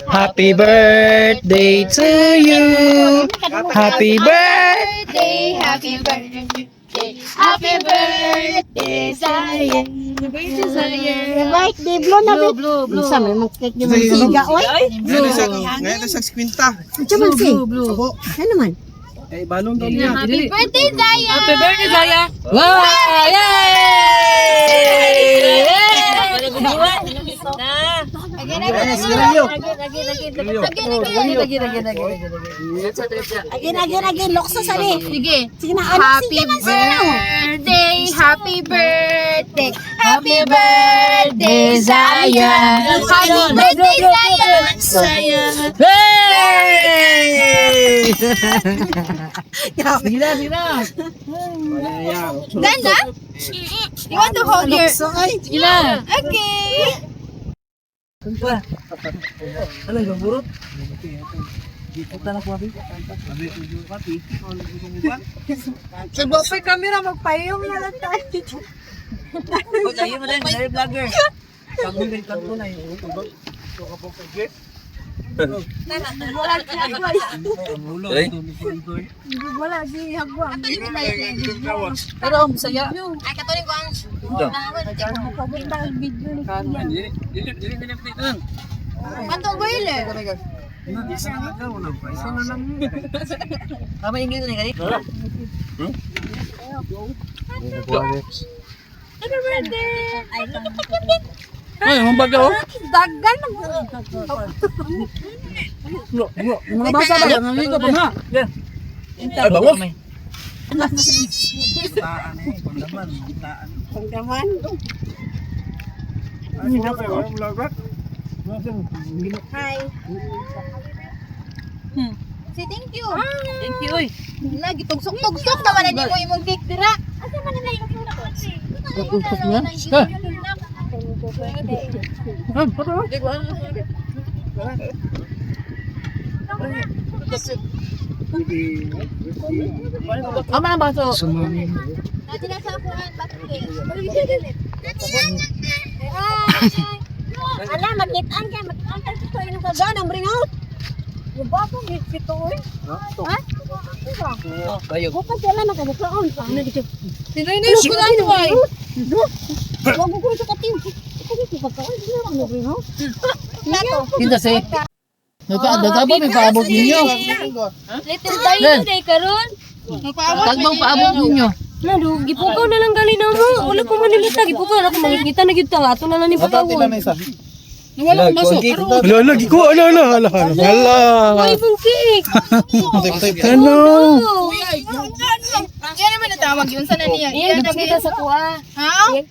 Happy birthday to you. Happy birthday. Happy birthday. Happy birthday, Zion. Birthday, blue na blue. Isa may mag-cake yung siga, oy. Ngayon na sa kwinta. Ito man si. Ano man? Eh, balong daw niya. Happy birthday, Zion. Happy birthday, Zaya! Wow! Yay! Again, lokso sabi. Sige. Sige na, ano? Happy birthday, happy birthday, happy birthday, Zion. Happy birthday, Zion. Hey! Sige na! Ganda? You want to hold your... Sige na! Okay. Ano yung burot? Punta na po, Abi. Sa GoPro camera, magpayong na lang tayo. Tayo mo din, tayo vlogger. Kagong din kanto na yung Wala, di hagwa. pero masaya. Ay, katuloy ko ang... Antong girl eh. Tama yung gito ni kanina. Happy birthday. Ay, ang baga oh. Dagan. Mga basa ba? Nangito pa nga. Ay, bango. Panggaman. Hi. Say thank you. Thank you, oy. Lagi tugsok-tugsok naman na di mo imong cake dira. Asa man na yung Tugsok niya? Ama ang baso. Natin na sa kuhan battery. Ala, magkitaan ka sa inyo ka ganang bring out. Yung bago, ito oy. Ha? Kayo. Bukan sila nakabukaon. Ano dito? Tinainis ko lang ito ay. Wag mo ko sa kating. Ito dito pagkaon. Ano ang bring out? Kinta si. Nagka ba may paabot ninyo? Little tayo day karon. Tagbang paabot ninyo. Nado, gipukaw na lang gali na mo. Wala ko manilita, gipukaw na ko makikita na gyud ta nga ato na lang ni pagkawon. Wala akong masok. Ala, lagi ko. Ala. Ay, pong cake. Ano? Yan naman natawag yun sa niya. Iyan kita sa kuha. Ha? Iyan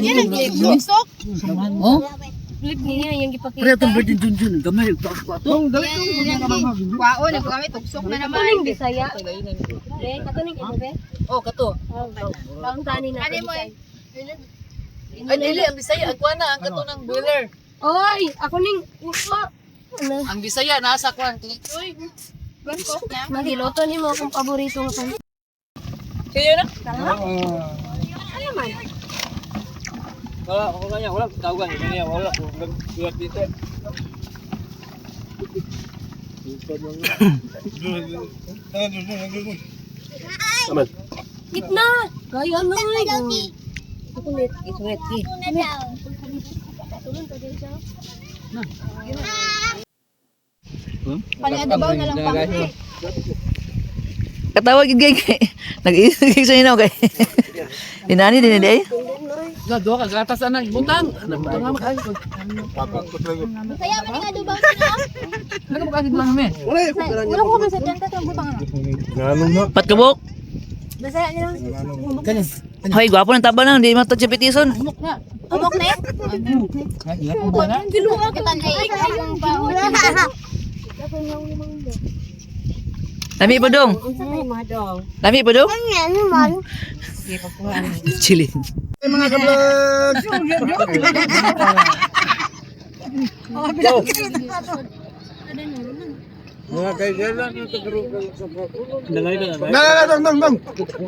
Yan ang cake. Tugsok. Oh? Flip niya, yung gipakita. Pero itong birthday Junjun, gamay pa ako ato. Kwao na kami tugsok na naman. Katuning Bisaya. Eh, katuning ito be. Oh, kato. Taong tani na. Ano mo eh? Ay, dili, ang Bisaya, agwa na, ang kato ng boiler. Oy, ako ning uso. Ano? Ang Bisaya, nasa kwan. Tugsok na. Magiloto ni mo akong paborito nga kan. Kaya na? Ano man? Wala, ako kanya, wala. Tawagan, kanya, wala. Buat dito. Aman. Gitna. Kaya na. Isulit, Paniadabaw na lang pang. Katawa gid kay nag-isig sa inyo kay. Inani din day. Dua ka gatas ana butang. Butang nga makay. Saya man nga dubaw na. Ano ba kasi lang me? Wala ko ba sa tenta tang butang na. Patkabok. Bisaya niya. Kanin. Hoy, gwapo ng taba nang di mato chipitison. Umok na. Giluwa ka tan ay yung pa. Lami pa dong. Lami pa dong. Ano man? Chili. Mga kablog! Mga kaibigan yung tagrugan sa pagkulo.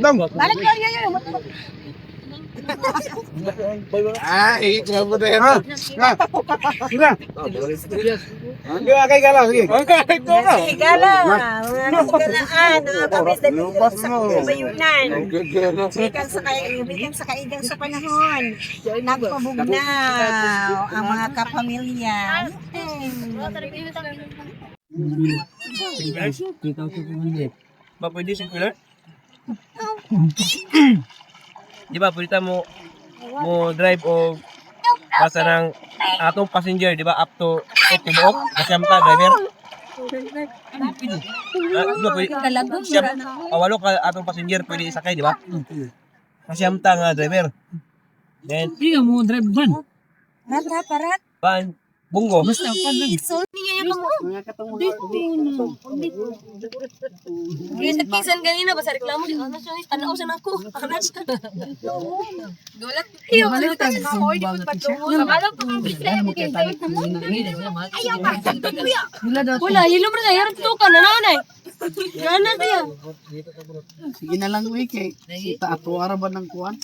Dong! Balik ko yun. Ay, ikaw na yan. Ha? Sira. Sige, kay gala, sige. Kay gala. Sigala, mga nasigalaan, mga kamis na dito sa kabayunan. Bikan sa kaigang sa panahon. Nagpabugnaw ang mga kapamilya. Ba pwede si Kuya? Di ba pwede mo drive o basta ng atong passenger, di ba, up to buok, kasama ka, driver? Di ba pwede, awalo ka atong passenger, pwede isakay, di ba? Kasama ka nga, driver. Then, Hindi mo drive van. Parat. ban, bunggo. Kisan ganina ba sa reklamo di ano siya tanaw sa nako. Ano siya? Gulat. Iyo ano ta sa hoy di pagpatuon. Ano pa ang bisaya mo kay David mo? Ayaw pa. Wala hilo bro sayar tukan na nanay. Gana siya. Sige na lang, kay kita ato araban ng kuwan.